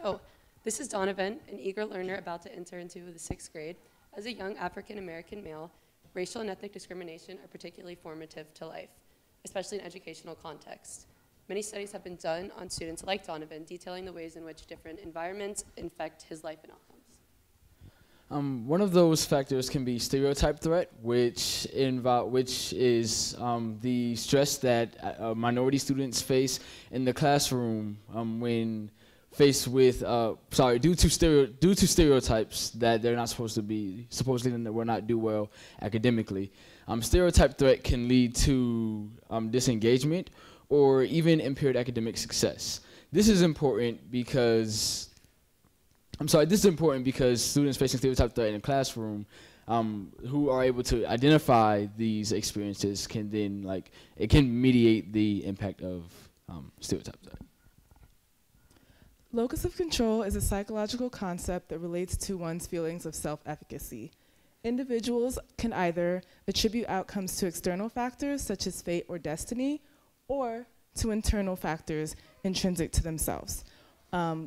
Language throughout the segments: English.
So, this is Donovan, an eager learner about to enter into the 6th grade. As a young African-American male, racial and ethnic discrimination are particularly formative to life, especially in educational context. Many studies have been done on students like Donovan, detailing the ways in which different environments infect his life and outcomes. One of those factors can be stereotype threat, which is the stress that minority students face in the classroom when faced with, due to stereotypes that they're not supposedly will not do well academically. Stereotype threat can lead to disengagement or even impaired academic success. This is important because students facing stereotype threat in the classroom who are able to identify these experiences can then, it can mediate the impact of stereotype threat. Locus of control is a psychological concept that relates to one's feelings of self-efficacy. Individuals can either attribute outcomes to external factors such as fate or destiny, or to internal factors intrinsic to themselves.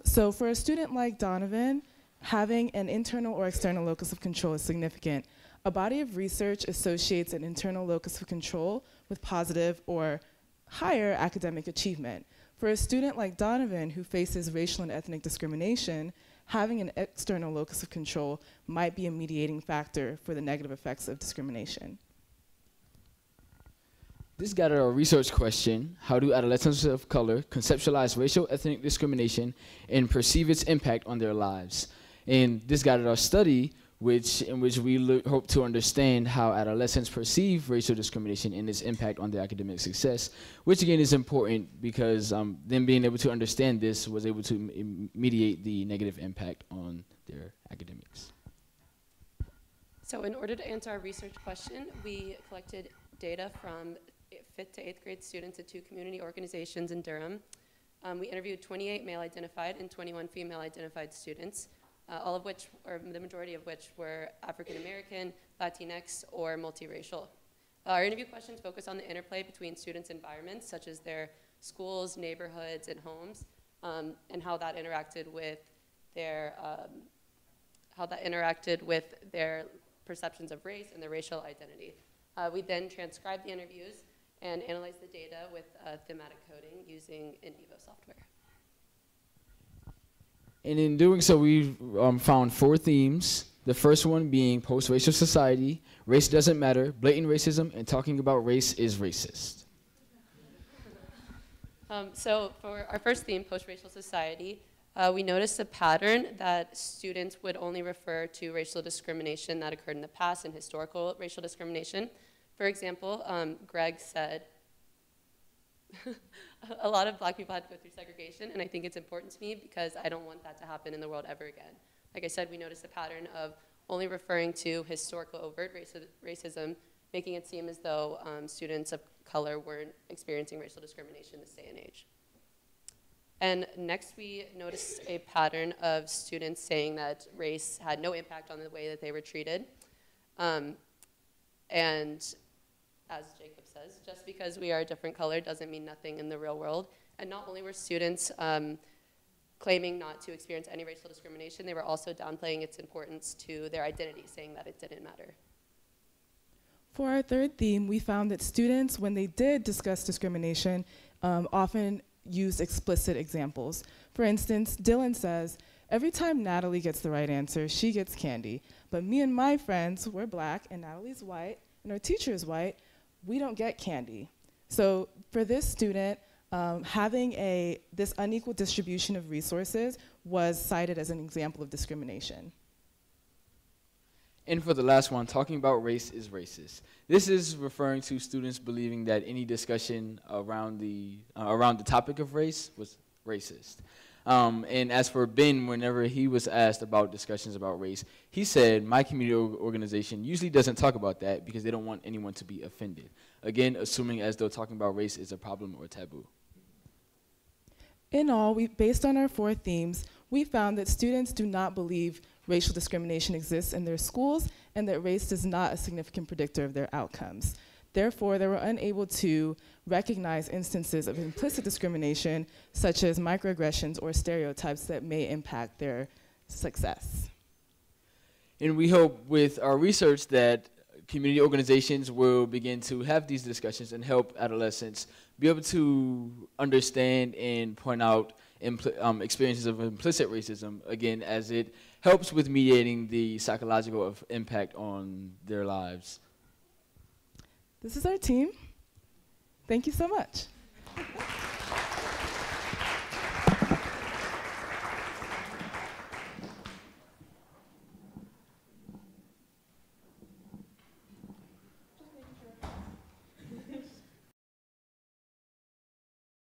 So for a student like Donovan, having an internal or external locus of control is significant. A body of research associates an internal locus of control with positive or higher academic achievement. For a student like Donovan who faces racial and ethnic discrimination, having an external locus of control might be a mediating factor for the negative effects of discrimination. This got at our research question: how do adolescents of color conceptualize racial ethnic discrimination and perceive its impact on their lives? And this got at our study, in which we hope to understand how adolescents perceive racial discrimination and its impact on their academic success, which again is important because them being able to understand this was able to mediate the negative impact on their academics. So in order to answer our research question, we collected data from 5th to 8th grade students at 2 community organizations in Durham. We interviewed 28 male-identified and 21 female-identified students, all of which, or the majority of which, were African-American, Latinx, or multiracial. Our interview questions focus on the interplay between students' environments, such as their schools, neighborhoods, and homes, and how that interacted with their perceptions of race and their racial identity. We then transcribed the interviews and analyzed the data with thematic coding using in vivo software. And in doing so, we found 4 themes. The first one being post-racial society, race doesn't matter, blatant racism, and talking about race is racist. So for our first theme, post-racial society, we noticed a pattern that students would only refer to racial discrimination that occurred in the past and historical racial discrimination. For example, Greg said, a lot of black people had to go through segregation, and I think it's important to me because I don't want that to happen in the world ever again. Like I said, we noticed a pattern of only referring to historical overt racism, making it seem as though students of color weren't experiencing racial discrimination this day and age. And next we noticed a pattern of students saying that race had no impact on the way that they were treated. And as Jacob says, just because we are a different color doesn't mean nothing in the real world. And not only were students claiming not to experience any racial discrimination, they were also downplaying its importance to their identity, saying that it didn't matter. For our third theme, we found that students, when they did discuss discrimination, often used explicit examples. For instance, Dylan says, "Every time Natalie gets the right answer, she gets candy. But me and my friends, we're black, and Natalie's white, and our teacher is white, we don't get candy." So for this student, having this unequal distribution of resources was cited as an example of discrimination. And for the last one, talking about race is racist. This is referring to students believing that any discussion around the topic of race was racist. And as for Ben, whenever he was asked about discussions about race, he said, "My community organization usually doesn't talk about that because they don't want anyone to be offended." Again, assuming as though talking about race is a problem or taboo. In all, based on our 4 themes, we found that students do not believe racial discrimination exists in their schools and that race is not a significant predictor of their outcomes. Therefore, they were unable to recognize instances of implicit discrimination, such as microaggressions or stereotypes that may impact their success. And we hope with our research that community organizations will begin to have these discussions and help adolescents be able to understand and point out experiences of implicit racism, again, as it helps with mediating the psychological impact on their lives. This is our team. Thank you so much.